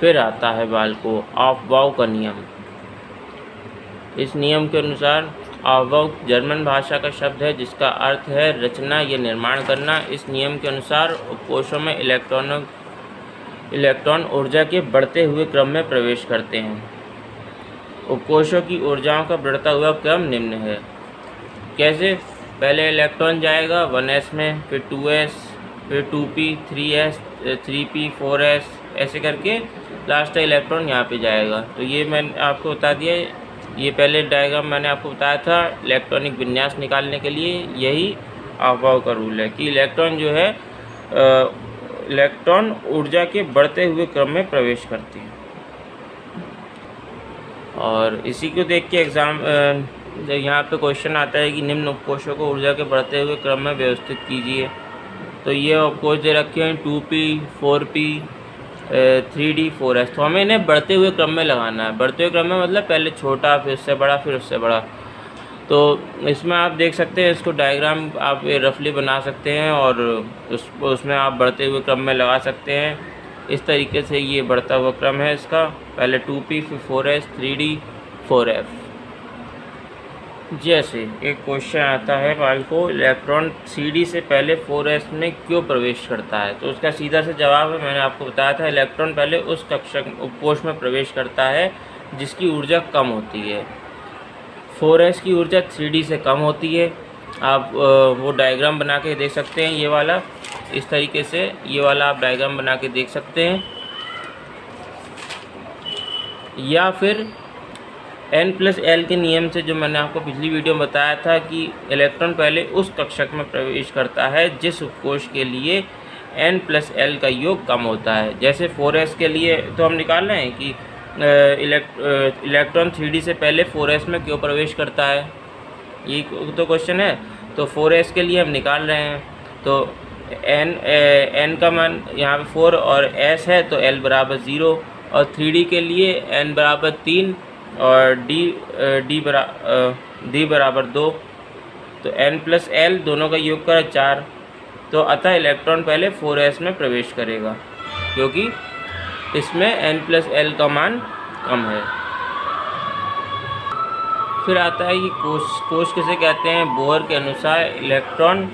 फिर आता है बालकों ऑफबाउ का नियम। इस नियम के अनुसार ऑफबाउ जर्मन भाषा का शब्द है जिसका अर्थ है रचना या निर्माण करना। इस नियम के अनुसार उपकोषों में इलेक्ट्रॉन ऊर्जा के बढ़ते हुए क्रम में प्रवेश करते हैं। उपकोषों की ऊर्जाओं का बढ़ता हुआ क्रम निम्न है। कैसे? पहले इलेक्ट्रॉन जाएगा 1s में, फिर 2s, फिर 2p, 3s, 3p, 4s, ऐसे करके लास्ट इलेक्ट्रॉन यहाँ पे जाएगा। तो ये मैंने आपको बता दिया, ये पहले डायग्राम मैंने आपको बताया था इलेक्ट्रॉनिक विन्यास निकालने के लिए। यही ऑफबाउ का रूल है कि इलेक्ट्रॉन जो है इलेक्ट्रॉन ऊर्जा के बढ़ते हुए क्रम में प्रवेश करते हैं। और इसी को देख के एग्ज़ाम यहाँ पे क्वेश्चन आता है कि निम्न उपकोषों को ऊर्जा के बढ़ते हुए क्रम में व्यवस्थित कीजिए। तो ये उपकोष दे रखे हैं 2p, 4p, 3d, 4s। तो हमें इन्हें बढ़ते हुए क्रम में लगाना है। बढ़ते हुए क्रम में मतलब पहले छोटा, फिर उससे बड़ा, फिर उससे बड़ा। तो इसमें आप देख सकते हैं, इसको डायग्राम आप रफली बना सकते हैं और उसमें आप बढ़ते हुए क्रम में लगा सकते हैं। इस तरीके से ये बढ़ता हुआ क्रम है इसका, पहले 2p, फिर 4s, 3d, 4f। जैसे एक क्वेश्चन आता है बालकों इलेक्ट्रॉन 3d से पहले 4s में क्यों प्रवेश करता है? तो उसका सीधा सा जवाब है, मैंने आपको बताया था, इलेक्ट्रॉन पहले उस कक्षक उपकोष में प्रवेश करता है जिसकी ऊर्जा कम होती है। 4s की ऊर्जा 3d से कम होती है। आप वो डायग्राम बना के देख सकते हैं, ये वाला, इस तरीके से ये वाला आप डायग्राम बना के देख सकते हैं। या फिर n+l के नियम से, जो मैंने आपको पिछली वीडियो में बताया था कि इलेक्ट्रॉन पहले उस कक्षक में प्रवेश करता है जिस उपकोष के लिए n+l का योग कम होता है। जैसे 4s के लिए तो हम निकाल रहे हैं कि इलेक्ट्रॉन 3d से पहले 4s में क्यों प्रवेश करता है, ये तो क्वेश्चन है। तो 4s के लिए हम निकाल रहे हैं, तो n का मान यहाँ पे 4 और s है, तो l बराबर 0। और 3d के लिए n बराबर 3 और d बराबर 2। तो n+l दोनों का योग करें 4। तो अतः इलेक्ट्रॉन पहले 4s में प्रवेश करेगा क्योंकि इसमें n+l का मान कम है। फिर आता है कि कोश किसे कहते हैं? बोहर के अनुसार इलेक्ट्रॉन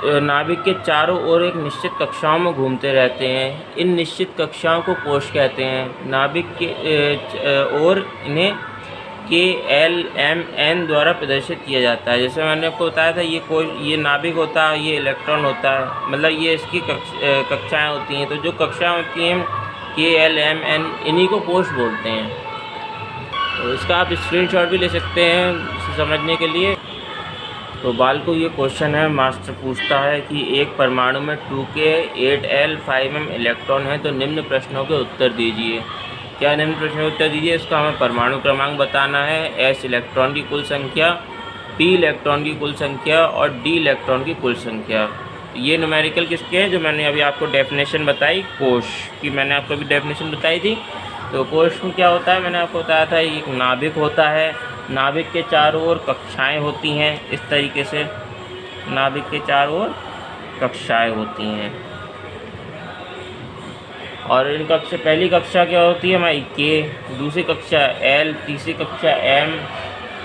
नाभिक के चारों ओर एक निश्चित कक्षाओं में घूमते रहते हैं। इन निश्चित कक्षाओं को कोश कहते हैं। नाभिक के ओर इन्हें K, L, M, N द्वारा प्रदर्शित किया जाता है। जैसे मैंने आपको बताया था, ये नाभिक होता है, ये इलेक्ट्रॉन होता है, मतलब ये इसकी कक्षाएं होती हैं। तो जो कक्षाएं होती हैं K, L, M, N, इन्हीं को कोश बोलते हैं। तो इसका आप स्क्रीनशॉट भी ले सकते हैं इसे समझने के लिए। तो बालकों ये क्वेश्चन है, मास्टर पूछता है कि एक परमाणु में 2k, 8l, 5m इलेक्ट्रॉन है, तो निम्न प्रश्नों के उत्तर दीजिए। क्या निम्न प्रश्नों के उत्तर दीजिए? इसका हमें परमाणु क्रमांक बताना है, s इलेक्ट्रॉन की कुल संख्या, p इलेक्ट्रॉन की कुल संख्या और d इलेक्ट्रॉन की कुल संख्या। ये न्यूमेरिकल किसके हैं? जो मैंने अभी आपको डेफिनेशन बताई कोश की, मैंने आपको अभी डेफिनेशन बताई थी। तो कोश में क्या होता है, मैंने आपको बताया था, एक नाभिक होता है। नाभिक के चारों ओर कक्षाएं होती हैं। इस तरीके से नाभिक के चारों ओर कक्षाएं होती हैं। और इन कक्षा, पहली कक्षा क्या होती है हमारी K, दूसरी कक्षा L, तीसरी कक्षा M,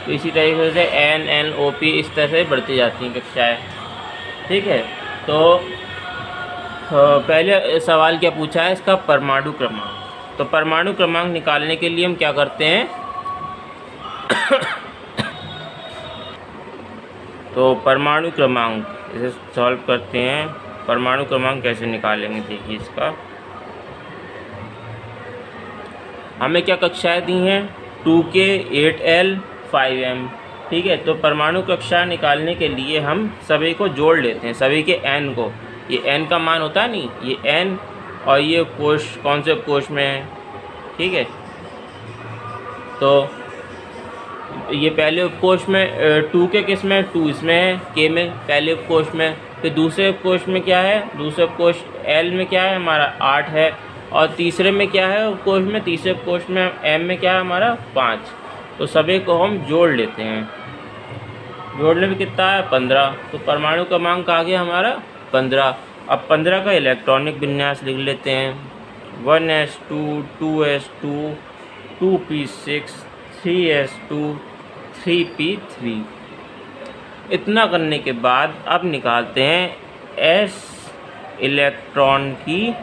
तो इसी तरीके से N, N, OP, इस तरह से बढ़ती जाती हैं कक्षाएं। ठीक है, तो पहले सवाल क्या पूछा है? इसका परमाणु क्रमांक। तो परमाणु क्रमांक निकालने के लिए हम क्या करते हैं? तो परमाणु क्रमांक इसे सॉल्व करते हैं। परमाणु क्रमांक कैसे निकालेंगे? देखिए, इसका हमें क्या कक्षाएं दी हैं? 2k, 8l, 5m। ठीक है, तो परमाणु कक्षा निकालने के लिए हम सभी को जोड़ लेते हैं, सभी के n को। ये n का मान होता है नहीं, ये n, और ये कोश कौन से कोश में है? ठीक है, तो ये पहले उपकोष में 2k किस में? 2 इसमें है, k में पहले उपकोष में। फिर दूसरे उपकोष में क्या है? दूसरे उपकोष l में क्या है हमारा? 8 है। और तीसरे में क्या है उपकोष में? तीसरे उपकोष में m में क्या है हमारा? 5। तो सभी को हम जोड़ लेते हैं। जोड़ने में कितना है? 15। तो परमाणु क्रमांक आ गया हमारा 15। अब 15 का इलेक्ट्रॉनिक विन्यास लिख लेते हैं। 1s2, 2s2, 2p6, 3s2, 3p3। इतना करने के बाद अब निकालते हैं s इलेक्ट्रॉन की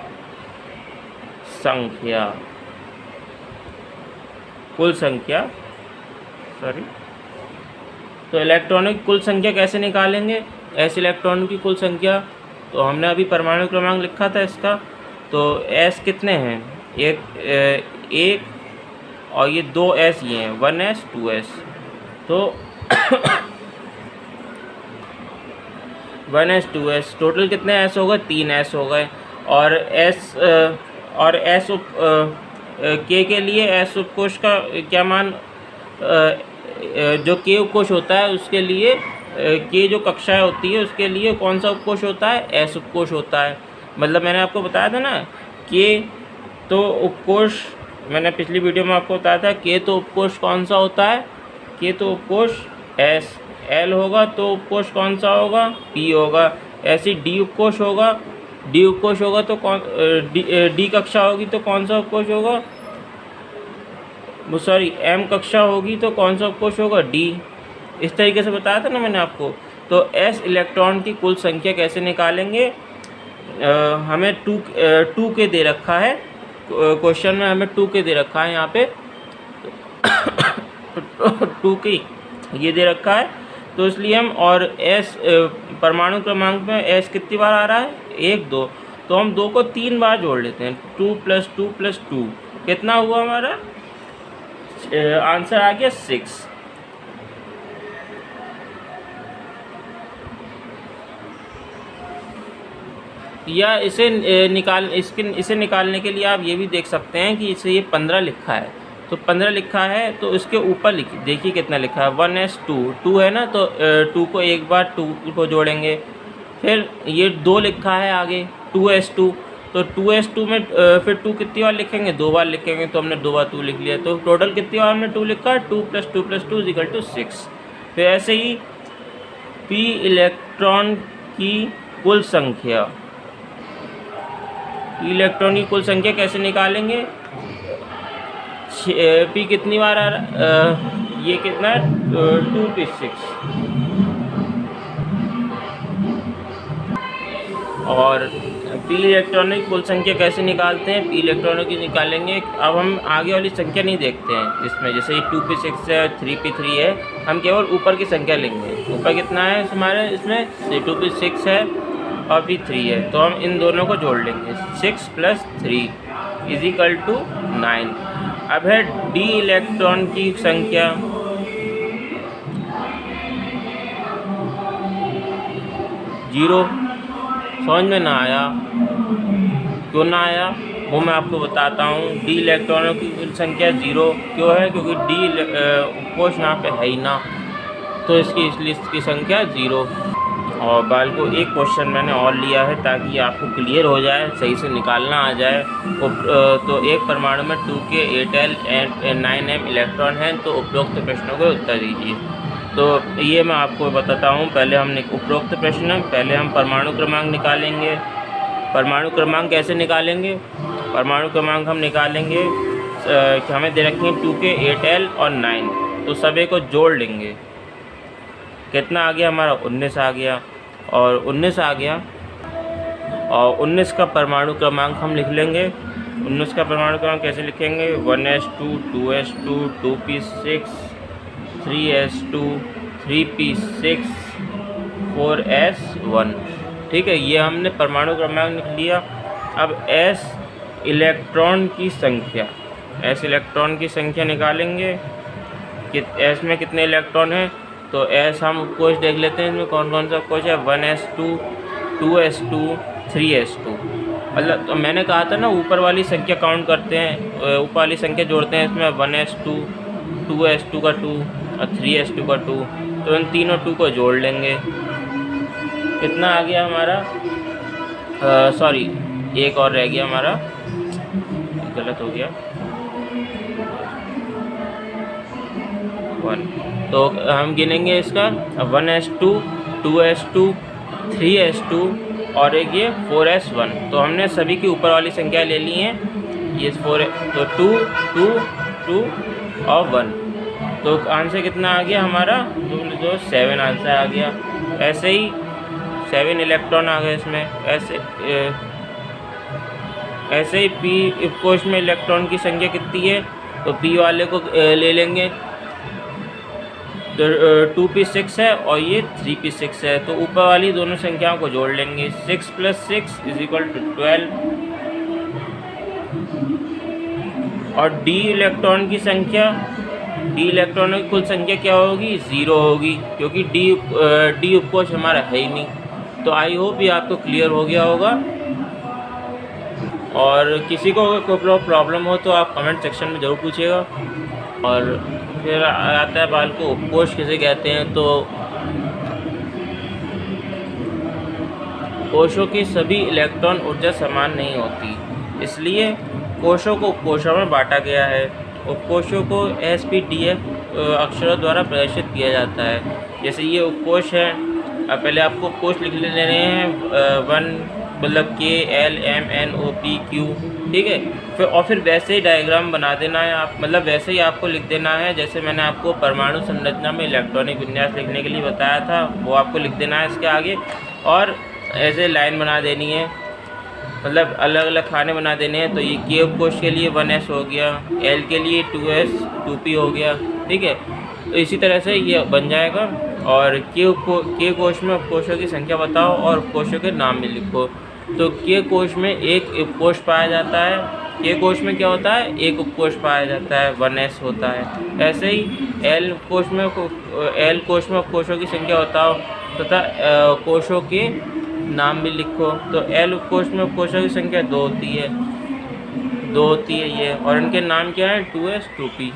संख्या, कुल संख्या, तो इलेक्ट्रॉनों की कुल संख्या कैसे निकालेंगे? s इलेक्ट्रॉन की कुल संख्या, तो हमने अभी परमाणु क्रमांक लिखा था इसका, तो s कितने हैं? एक और ये 2s ये हैं, 1s 2s, तो 1s 2s टोटल कितने s हो गए? 3s हो गए। और s k के लिए s उपकोष का क्या मान, जो k उपकोष होता है उसके लिए k जो कक्षाएं होती है उसके लिए कौन सा उपकोष होता है? s उपकोष होता है। मतलब मैंने आपको बताया था ना k तो उपकोष, मैंने पिछली वीडियो में आपको बताया था k तो उपकोष कौन सा होता है? k तो उपकोष s, l होगा तो उपकोष कौन सा होगा? p होगा। ऐसे d उपकोष होगा, d उपकोष होगा तो कौन, d कक्षा होगी तो कौन सा उपकोष होगा? सॉरी m कक्षा होगी तो कौन सा उपकोष होगा? d। इस तरीके से बताया था ना मैंने आपको। तो s इलेक्ट्रॉन की कुल संख्या कैसे निकालेंगे? हमें 2k दे रखा है क्वेश्चन में, हमें 2k दे रखा है यहाँ पे 2k ये दे रखा है, तो इसलिए हम, और s परमाणु क्रमांक में s कितनी बार आ रहा है? 1 2, तो हम 2 को 3 बार जोड़ लेते हैं। 2 + 2 + 2 कितना हुआ हमारा? आंसर आ गया 6। या इसे इसे निकालने के लिए आप ये भी देख सकते हैं कि इसे ये 15 लिखा है, तो 15 लिखा है तो इसके ऊपर देखिए कितना लिखा है, 1s2, 2 है ना, तो 2 को एक बार 2 को जोड़ेंगे। फिर ये 2 लिखा है आगे 2s2, तो 2s2 में फिर 2 कितनी बार लिखेंगे? 2 बार लिखेंगे, तो हमने 2 बार 2 लिख लिया, तो टोटल कितनी बार हमने 2 लिखा है? 2 + 2 + 2 = 6। फिर ऐसे ही p इलेक्ट्रॉन की कुल संख्या, इलेक्ट्रॉन की कुल संख्या कैसे निकालेंगे? p कितनी बार आ रहा, ये कितना है? 2p6। और p इलेक्ट्रॉनों की कुल संख्या कैसे निकालते हैं? p इलेक्ट्रॉनों की निकालेंगे, अब हम आगे वाली संख्या नहीं देखते हैं इसमें, जैसे 2p6 है, 3p3 है, हम केवल ऊपर की संख्या लेंगे। ऊपर कितना है हमारे इसमें? 2p6 है और p3 है, तो हम इन दोनों को जोड़ लेंगे। 6 + 3 = 9। अब है d इलेक्ट्रॉन की संख्या, जीरो। समझ में ना आया? क्यों ना आया वो मैं आपको बताता हूँ। d इलेक्ट्रॉनों की कुल संख्या 0 क्यों है? क्योंकि d उपकोष यहाँ पे है ही ना, तो इसकी संख्या 0। और बाल को एक क्वेश्चन मैंने और लिया है ताकि आपको क्लियर हो जाए, सही से निकालना आ जाए। तो एक परमाणु में 2k 8l 9m इलेक्ट्रॉन हैं, तो उपरोक्त प्रश्नों के उत्तर दीजिए। तो ये मैं आपको बताता हूँ। पहले हम उपरोक्त प्रश्न, पहले हम परमाणु क्रमांक निकालेंगे। परमाणु क्रमांक कैसे निकालेंगे? परमाणु क्रमांक हम निकालेंगे कि हमें दे रखी हैं 2k 8l और 9, तो सभी को जोड़ लेंगे। कितना आ गया हमारा? 19 आ गया। और 19 आ गया, और 19 का परमाणु क्रमांक हम लिख लेंगे। 19 का परमाणु क्रमांक कैसे लिखेंगे? 1s2, 2s2, 2p6, 3s2, 3p6, 4s1। ठीक है, ये हमने परमाणु क्रमांक लिख लिया। अब s इलेक्ट्रॉन की संख्या, s इलेक्ट्रॉन की संख्या निकालेंगे कि s में कितने इलेक्ट्रॉन हैं। तो s हम उपकोष देख लेते हैं, इसमें कौन कौन सा उपकोष है। 1s2, 2s2, 3s2। मतलब तो मैंने कहा था ना ऊपर वाली संख्या काउंट करते हैं, ऊपर वाली संख्या जोड़ते हैं। इसमें 1s2, 2s2 का 2 और 3s2 का 2, तो इन तीनों 2 को जोड़ लेंगे। कितना आ गया हमारा? सॉरी, एक और रह गया हमारा, गलत हो गया, 1। तो हम गिनेंगे इसका 1s2, 2s2, 3s2 और एक ये 4s1। तो हमने सभी की ऊपर वाली संख्या ले ली हैं। ये 4 है, तो 2 2 2 और 1, तो आंसर कितना आ गया हमारा, 2 7 आंसर आ गया। ऐसे ही 7 इलेक्ट्रॉन आ गए इसमें। ऐसे ही पी कोश में इलेक्ट्रॉन की संख्या कितनी है, तो पी वाले को ले लेंगे, तो 2p6 है और ये 3p6 है, तो ऊपर वाली दोनों संख्याओं को जोड़ लेंगे। 6 + 6 = 12। और डी इलेक्ट्रॉन की इलेक्ट्रॉनों की कुल संख्या क्या होगी, 0 होगी, क्योंकि डी उपकोश हमारा है ही नहीं। तो आई होप ये आपको क्लियर हो गया होगा। और किसी को कोई प्रॉब्लम हो तो आप कमेंट सेक्शन में ज़रूर पूछिएगा। और फिर आता है बाल को उपकोश किसे कहते हैं, तो कोशों की सभी इलेक्ट्रॉन ऊर्जा समान नहीं होती, इसलिए कोशों को उपकोशों में बांटा गया है। उपकोशों को SPDF अक्षरों द्वारा प्रदर्शित किया जाता है। जैसे ये उपकोश है, पहले आपको उपकोश लिख लेने हैं, 1 मतलब KLMNOPQ, ठीक है। फिर वैसे ही डायग्राम बना देना है आप, मतलब वैसे ही आपको लिख देना है जैसे मैंने आपको परमाणु संरचना में इलेक्ट्रॉनिक विन्यास लिखने के लिए बताया था, वो आपको लिख देना है इसके आगे। और ऐसे लाइन बना देनी है, मतलब अलग अलग खाने बना देने हैं। तो ये K उपकोश के लिए 1S हो गया, L के लिए 2S 2P हो गया, ठीक है। तो इसी तरह से ये बन जाएगा। और K कोश में उपकोशों की संख्या बताओ और उपकोशों के नाम भी लिखो। तो K कोश में एक उपकोश पाया जाता है, K कोश में क्या होता है, एक उपकोश पाया जाता है, 1S होता है। ऐसे ही L कोश में उपकोशों की संख्या बताओ तथा कोशों के नाम भी लिखो। तो L उपकोश में उपकोशों की संख्या 2 होती है ये, और इनके नाम क्या है, 2S 2P।